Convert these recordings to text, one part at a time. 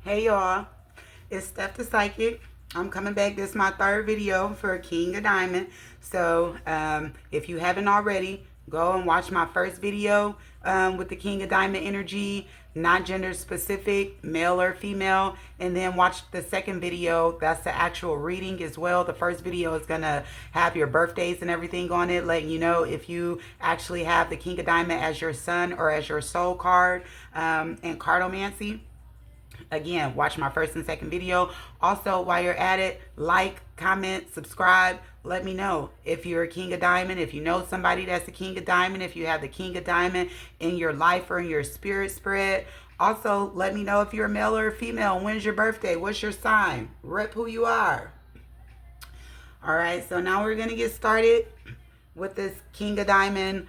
Hey y'all, it's Steph the Psychic. I'm coming back. This is my third video for King of Diamond. So if you haven't already, go and watch my first video with the King of Diamond energy, not gender specific, male or female. And then watch the second video. That's the actual reading as well. The first video is going to have your birthdays and everything on it, letting you know if you actually have the King of Diamond as your sun or as your soul card and cardomancy. Again, watch my first and second video. Also, while you're at it, like, comment, subscribe. Let me know if you're a King of Diamond, if you know somebody that's a King of Diamond, if you have the King of Diamond in your life or in your spirit spread. Also, let me know if you're a male or a female. When's your birthday? What's your sign? Rep who you are. All right, so now we're going to get started with this King of Diamond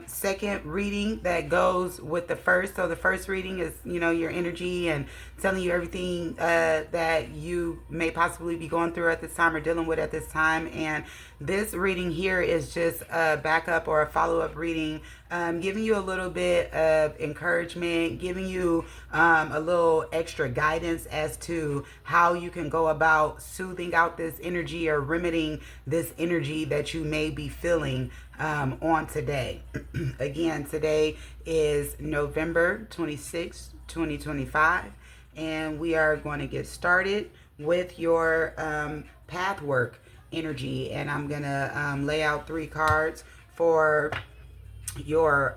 second reading that goes with the first. So the first reading is, your energy and telling you everything that you may possibly be going through at this time or dealing with at this time. And this reading here is just a backup or a follow-up reading, giving you a little bit of encouragement, giving you a little extra guidance as to how you can go about soothing out this energy or remedying this energy that you may be feeling on today. Again, today is November 26, 2025, and we are going to get started with your path work energy. And I'm going to lay out 3 cards for your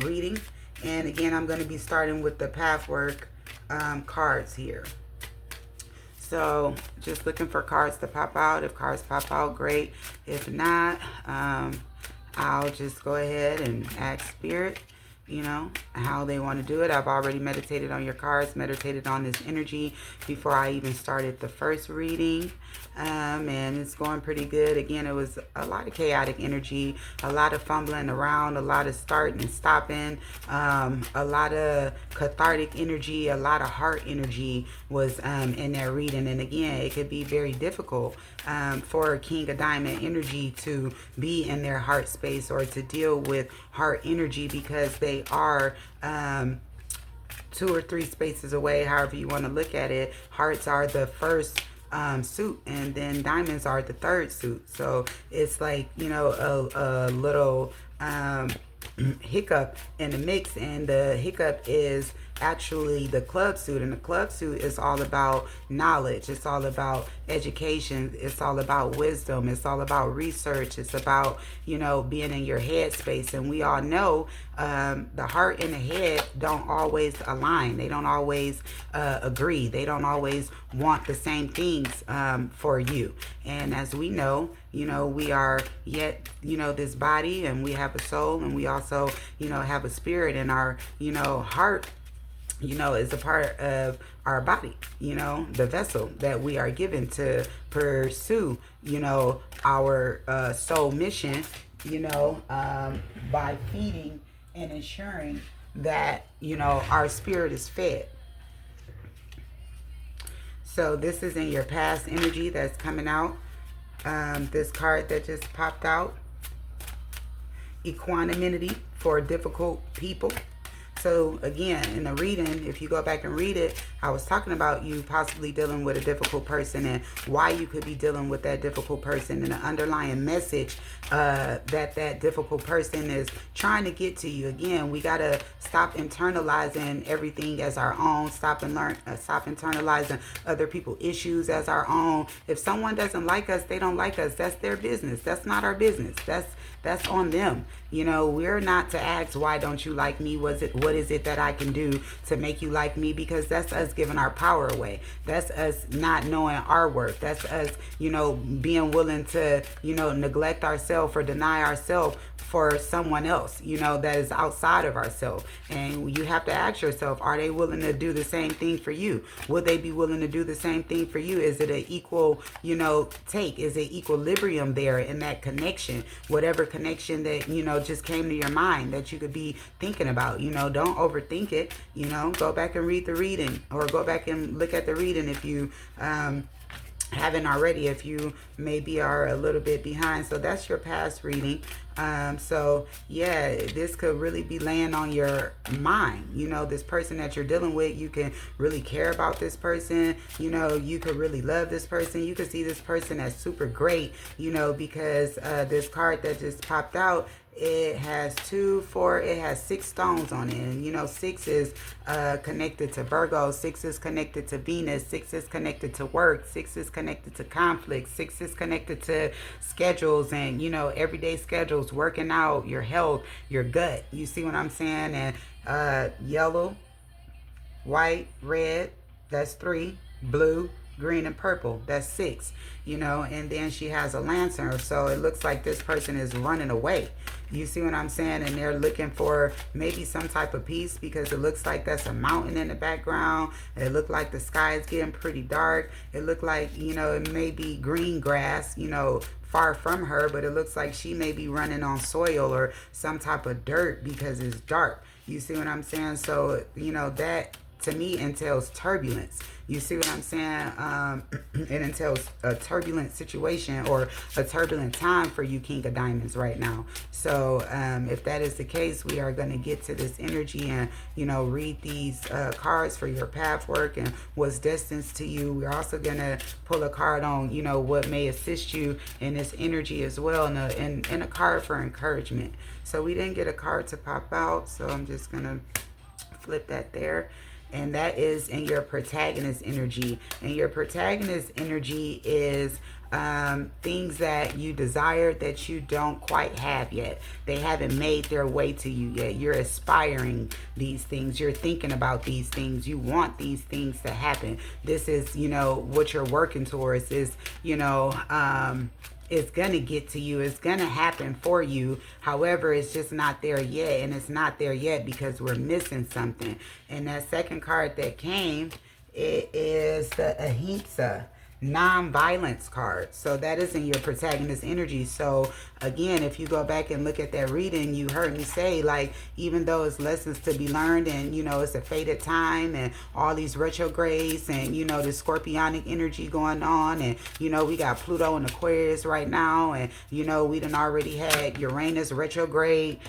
reading. And again, I'm going to be starting with the path work cards here. So just looking for cards to pop out. If cards pop out, great. If not, I'll just go ahead and ask Spirit, how they want to do it. I've already meditated on your cards, meditated on this energy before I even started the first reading. And it's going pretty good. Again, it was a lot of chaotic energy, a lot of fumbling around, a lot of starting and stopping, a lot of cathartic energy, a lot of heart energy was in that reading. And again, it could be very difficult for a King of Diamond energy to be in their heart space or to deal with heart energy, because they are 2 or 3 spaces away, however you want to look at it. Hearts are the first suit, and then diamonds are the third suit. So it's like, a little hiccup in the mix, and the hiccup is actually the club suit. And the club suit is all about knowledge, it's all about education, it's all about wisdom, it's all about research, it's about being in your head space. And we all know the heart and the head don't always align, they don't always agree, they don't always want the same things for you. And as we know, we are yet this body, and we have a soul, and we also have a spirit. And our heart is a part of our body, the vessel that we are given to pursue, our soul mission, by feeding and ensuring that, our spirit is fed. So this is in your past energy that's coming out. This card that just popped out, equanimity for difficult people. So again, in the reading, if you go back and read it, I was talking about you possibly dealing with a difficult person and why you could be dealing with that difficult person, and the underlying message that difficult person is trying to get to you. Again, we got to stop internalizing everything as our own. Stop internalizing other people's issues as our own. If someone doesn't like us, they don't like us. That's their business. That's not our business. That's on them. We're not to ask, why don't you like me? What is it that I can do to make you like me? Because that's us giving our power away. That's us not knowing our worth. That's us, being willing to, neglect ourselves or deny ourselves for someone else, that is outside of ourselves. And you have to ask yourself, are they willing to do the same thing for you? Would they be willing to do the same thing for you? Is it an equal, take? Is it equilibrium there in that connection? Whatever connection that, just came to your mind that you could be thinking about, don't overthink it, go back and read the reading, or go back and look at the reading if you haven't already, if you maybe are a little bit behind. So that's your past reading. So yeah, this could really be laying on your mind. You know, this person that you're dealing with, you can really care about this person. You know, you could really love this person. You could see this person as super great, you know, because this card that just popped out, it has 2, 4, it has 6 stones on it. And you know, 6 is connected to Virgo, 6 is connected to Venus, 6 is connected to work, 6 is connected to conflict, 6 is connected to schedules and, you know, everyday schedules, working out, your health, your gut. You see what I'm saying? And yellow, white, red, that's 3, blue, green, and purple, that's 6, you know. And then she has a lantern, so it looks like this person is running away. You see what I'm saying? And they're looking for maybe some type of peace, because it looks like that's a mountain in the background. It looked like the sky is getting pretty dark. It looked like, you know, it may be green grass, you know, far from her, but it looks like she may be running on soil or some type of dirt because it's dark. You see what I'm saying? So, you know, that to me entails turbulence. You see what I'm saying? It entails a turbulent situation or a turbulent time for you, King of Diamonds, right now. So if that is the case, we are going to get to this energy and, you know, read these cards for your path work and what's destined to you. We're also going to pull a card on, you know, what may assist you in this energy as well, and a card for encouragement. So we didn't get a card to pop out, so I'm just going to flip that there. And that is in your protagonist energy. And your protagonist energy is things that you desire that you don't quite have yet. They haven't made their way to you yet. You're aspiring these things. You're thinking about these things. You want these things to happen. This is, you know, what you're working towards is, you know, it's going to get to you. It's going to happen for you. However, it's just not there yet. And it's not there yet because we're missing something. And that second card that came, it is the Ahimsa, non-violence card. So that is in your protagonist energy. So again, if you go back and look at that reading, you heard me say, like, even though it's lessons to be learned and, you know, it's a fated time and all these retrogrades and, you know, the scorpionic energy going on, and, you know, we got Pluto in Aquarius right now, and, you know, we done already had Uranus retrograde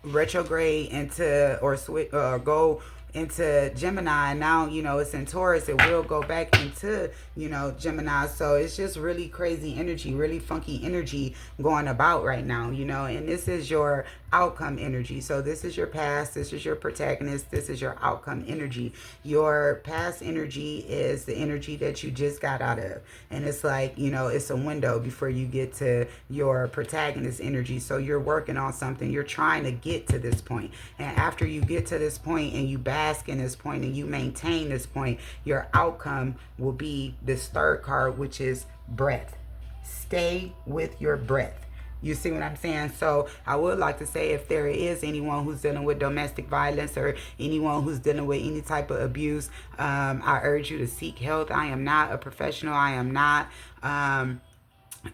into, or switch, go into Gemini. Now, you know, it's in Taurus. It will go back into, you know, Gemini. So it's just really crazy energy, really funky energy going about right now, you know. And this is your outcome energy. So this is your past, this is your protagonist, this is your outcome energy. Your past energy is the energy that you just got out of, and it's like, you know, it's a window before you get to your protagonist energy. So you're working on something, you're trying to get to this point, and after you get to this point and you bask in this point and you maintain this point, your outcome will be this third card, which is breath. Stay with your breath. You see what I'm saying? So I would like to say, if there is anyone who's dealing with domestic violence or anyone who's dealing with any type of abuse, I urge you to seek help. I am not a professional. I am not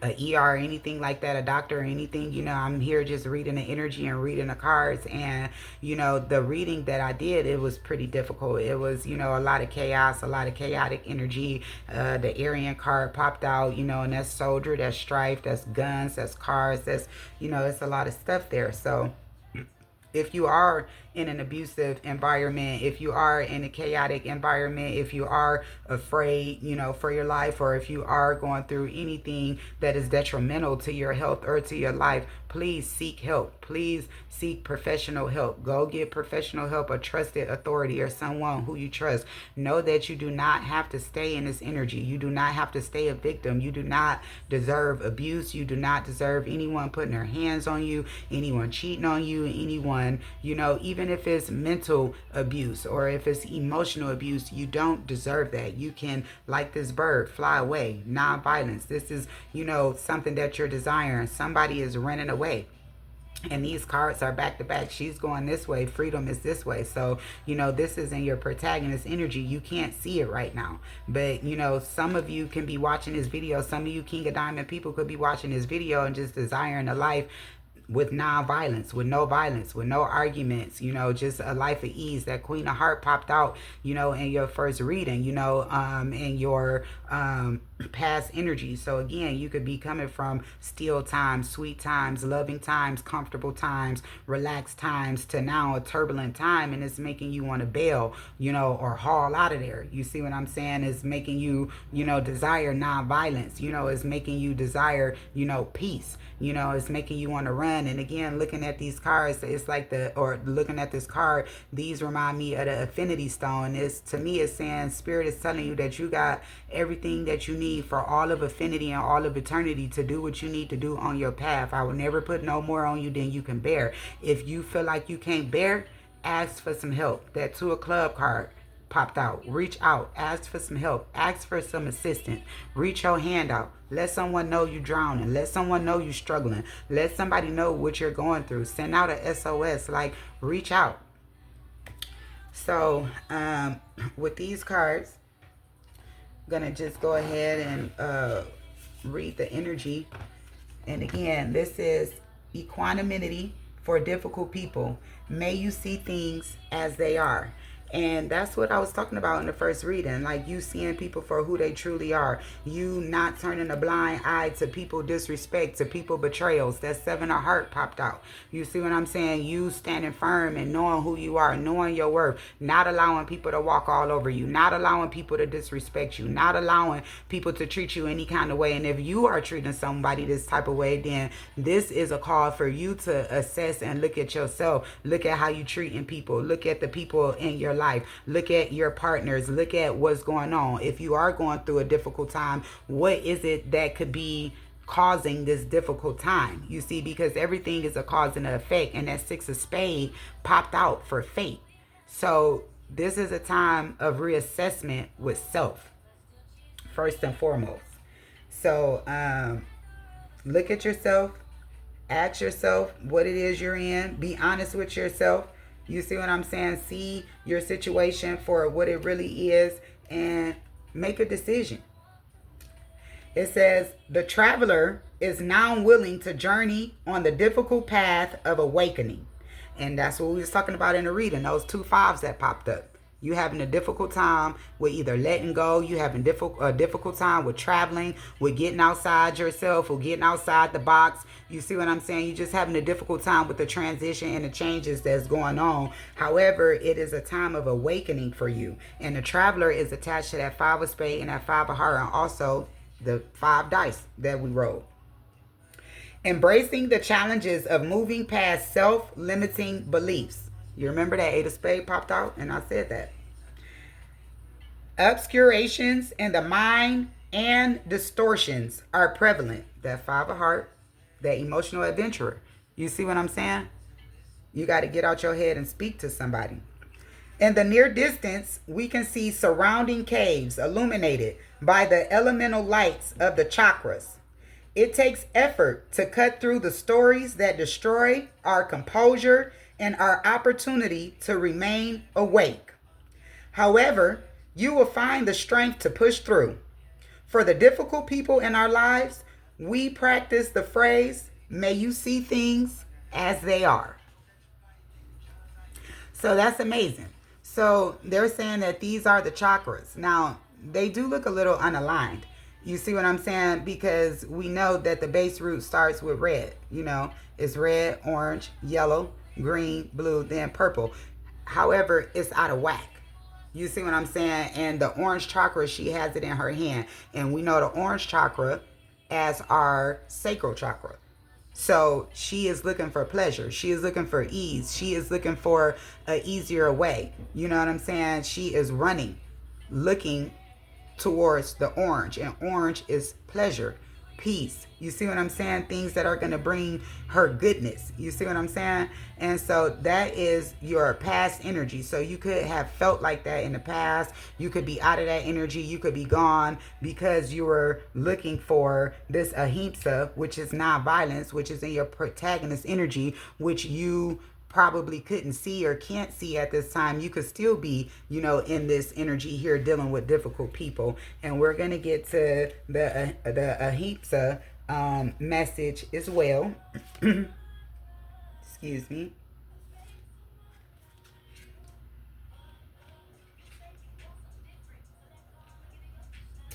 a ER or anything like that, a doctor or anything. You know, I'm here just reading the energy and reading the cards. And, you know, the reading that I did, it was pretty difficult. It was, you know, a lot of chaos, a lot of chaotic energy. The Aryan card popped out, you know, and that's soldier, that's strife, that's guns, that's cars, that's, you know, it's a lot of stuff there. So if you are in an abusive environment, if you are in a chaotic environment, if you are afraid, you know, for your life, or if you are going through anything that is detrimental to your health or to your life, please seek help. Please seek professional help. Go get professional help, a trusted authority or someone who you trust. Know that you do not have to stay in this energy. You do not have to stay a victim. You do not deserve abuse. You do not deserve anyone putting their hands on you, anyone cheating on you, anyone, you know, even if it's mental abuse or if it's emotional abuse, you don't deserve that. You can, like this bird, fly away. Non-violence. This is, you know, something that you're desiring. Somebody is running away. And these cards are back to back. She's going this way. Freedom is this way. So, you know, this is in your protagonist energy. You can't see it right now. But, you know, some of you can be watching this video. Some of you King of Diamond people could be watching this video and just desiring a life with non-violence, with no violence, with no arguments, you know, just a life of ease. That Queen of Heart popped out, you know, in your first reading, you know, in your past energy. So again, you could be coming from still times, sweet times, loving times, comfortable times, relaxed times, to now a turbulent time, and it's making you want to bail, you know, or haul out of there. You see what I'm saying? It's making you, you know, desire non-violence, you know, it's making you desire, you know, peace, you know, it's making you want to run. And again, looking at these cards, it's like looking at this card, these remind me of the Affinity Stone. It's, to me, it's saying Spirit is telling you that you got everything that you need for all of infinity and all of eternity to do what you need to do on your path. I will never put no more on you than you can bear. If you feel like you can't bear, ask for some help. That Two of Club card popped out. Reach out, ask for some help, ask for some assistance, reach your hand out. Let someone know you're drowning, let someone know you're struggling, let somebody know what you're going through. Send out a SOS, like reach out. So with these cards, I'm gonna just go ahead and read the energy. And again, this is equanimity for difficult people. May you see things as they are. And that's what I was talking about in the first reading. Like, you seeing people for who they truly are. You not turning a blind eye to people disrespect, to people betrayals. That Seven of Heart popped out. You see what I'm saying? You standing firm and knowing who you are, knowing your worth. Not allowing people to walk all over you. Not allowing people to disrespect you. Not allowing people to treat you any kind of way. And if you are treating somebody this type of way, then this is a call for you to assess and look at yourself. Look at how you treating people. Look at the people in your life. Look at your partners. Look at what's going on. If you are going through a difficult time, what is it that could be causing this difficult time? You see, because everything is a cause and an effect, and that Six of Spades popped out for fate. So this is a time of reassessment with self, first and foremost. So look at yourself, ask yourself what it is you're in, be honest with yourself. You see what I'm saying? See your situation for what it really is and make a decision. It says, the traveler is now willing to journey on the difficult path of awakening. And that's what we was talking about in the reading, those 2 5s that popped up. You having a difficult time with either letting go. You having a difficult time with traveling, with getting outside yourself or getting outside the box. You see what I'm saying? You just having a difficult time with the transition and the changes that's going on. However, it is a time of awakening for you. And the traveler is attached to that 5 of Spades and that 5 of Heart, and also the 5 dice that we rolled. Embracing the challenges of moving past self-limiting beliefs. You remember that 8 of Spades popped out, and I said that. Obscurations in the mind and distortions are prevalent. That 5 of Heart, that emotional adventurer. You see what I'm saying? You got to get out your head and speak to somebody. In the near distance, we can see surrounding caves illuminated by the elemental lights of the chakras. It takes effort to cut through the stories that destroy our composure and our opportunity to remain awake. However, you will find the strength to push through. For the difficult people in our lives, we practice the phrase, may you see things as they are. So that's amazing. So they're saying that these are the chakras. Now, they do look a little unaligned. You see what I'm saying? Because we know that the base root starts with red. You know, it's red, orange, yellow, green, blue, then purple. However, it's out of whack. You see what I'm saying? And the orange chakra, she has it in her hand. And we know the orange chakra as our sacral chakra. So she is looking for pleasure. She is looking for ease. She is looking for an easier way. You know what I'm saying? She is running, looking towards the orange. And orange is pleasure, peace. You see what I'm saying? Things that are going to bring her goodness. You see what I'm saying? And so that is your past energy. So you could have felt like that in the past. You could be out of that energy. You could be gone because you were looking for this ahimsa, which is non-violence, which is in your protagonist energy, which you probably couldn't see or can't see at this time. You could still be, you know, in this energy here dealing with difficult people. And we're going to get to the ahimsa message as well. Excuse me.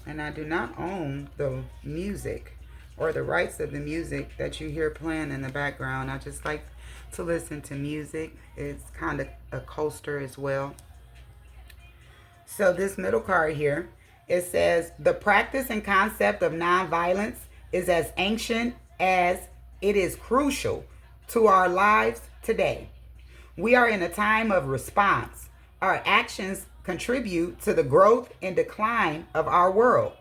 And I do not own the music or the rights of the music that you hear playing in the background. I just like to listen to music. It's kind of a coaster as well. So this middle card here, it says, the practice and concept of nonviolence is as ancient as it is crucial to our lives today. We are in a time of response. Our actions contribute to the growth and decline of our world.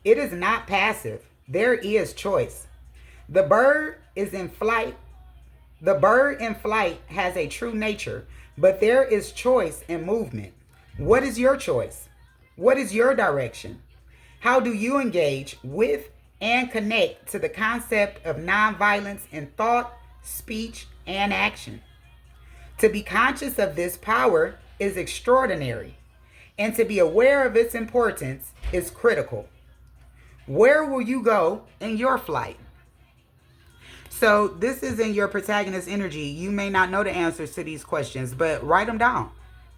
It is not passive. There is choice. The bird is in flight. The bird in flight has a true nature, but there is choice in movement. What is your choice? What is your direction? How do you engage with and connect to the concept of nonviolence in thought, speech, and action? To be conscious of this power is extraordinary, and to be aware of its importance is critical. Where will you go in your flight? So this is in your protagonist energy. You may not know the answers to these questions, but write them down.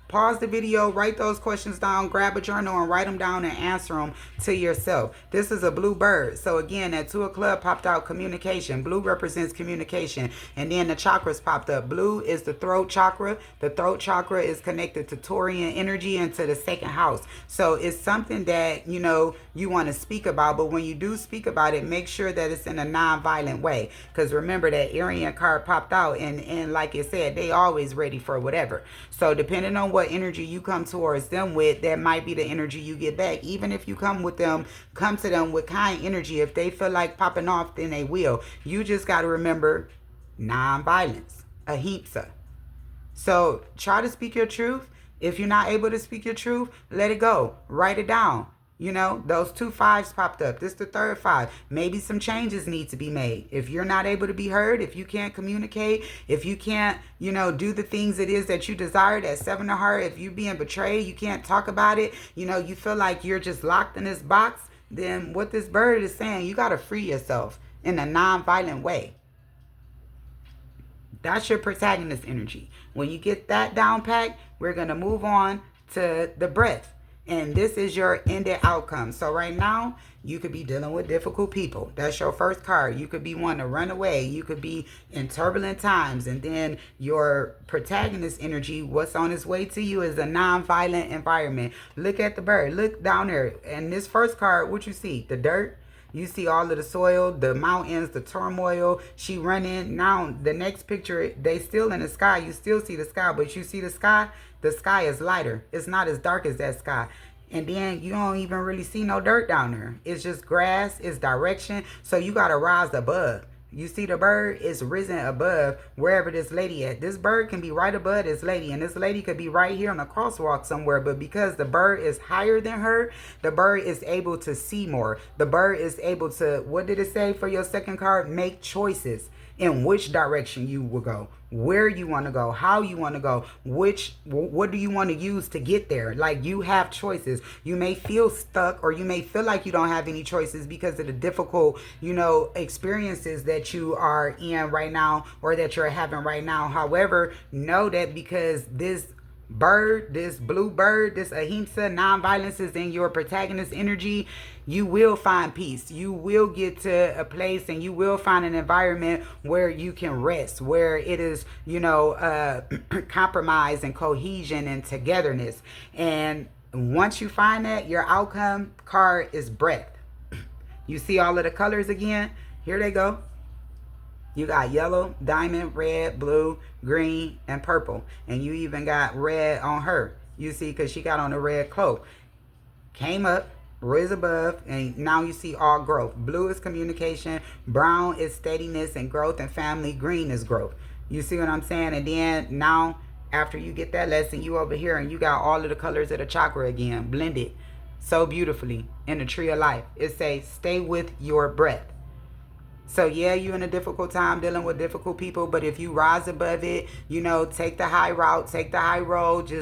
Pause the video, write those questions down, grab a journal and write them down and answer them to yourself. This is a blue bird. So again, at 2 o'clock popped out communication. Blue represents communication. And then the chakras popped up. Blue is the throat chakra. The throat chakra is connected to Taurian energy and to the second house. So it's something that, you want to speak about. But when you do speak about it, make sure that it's in a non-violent way. Because remember that Arian card popped out. And like it said, they always ready for whatever. So depending on what energy you come towards them with, that might be the energy you get back. Even if you come to them with kind energy. If they feel like popping off, then they will. You just got to remember non-violence, ahimsa. So try to speak your truth. If you're not able to speak your truth, let it go. Write it down. Those 2 5s popped up. This is the third 5. Maybe some changes need to be made. If you're not able to be heard, if you can't communicate, if you can't, do the things it is that you desire, that 7 of heart, if you're being betrayed, you can't talk about it, you feel like you're just locked in this box, then what this bird is saying, you got to free yourself in a non-violent way. That's your protagonist energy. When you get that down packed, we're going to move on to the breath. And this is your ended outcome. So right now, you could be dealing with difficult people. That's your first card. You could be wanting to run away. You could be in turbulent times. And then your protagonist energy, what's on its way to you is a non-violent environment. Look at the bird. Look down there. And this first card, what you see? The dirt. You see all of the soil, the mountains, the turmoil. She running. Now, the next picture, they still in the sky. You still see the sky, but you see the sky? The sky is lighter. It's not as dark as that sky. And then you don't even really see no dirt down there. It's just grass. It's direction. So you got to rise above. You see the bird is risen above wherever this lady at. This bird can be right above this lady. And this lady could be right here on a crosswalk somewhere. But because the bird is higher than her, the bird is able to see more. The bird is able to, what did it say for your second card? Make choices in which direction you will go, where you want to go, how you want to go, what do you want to use to get there. Like, you have choices. You may feel stuck, or you may feel like you don't have any choices because of the difficult, experiences that you are in right now, or that you're having right now. However, know that because this bird, this blue bird, this ahimsa, non-violence is in your protagonist energy, you will find peace. You will get to a place and you will find an environment where you can rest, where it is, compromise and cohesion and togetherness. And once you find that, your outcome card is breath. You see all of the colors again? Here they go. You got yellow, diamond, red, blue, green, and purple. And you even got red on her. You see, because she got on a red cloak. Came up, rose above, and now you see all growth. Blue is communication. Brown is steadiness and growth and family. Green is growth. You see what I'm saying? And then now, after you get that lesson, you over here and you got all of the colors of the chakra again, blended so beautifully in the tree of life. It says, stay with your breath. So yeah, you're in a difficult time dealing with difficult people, but if you rise above it, take the high route, take the high road, just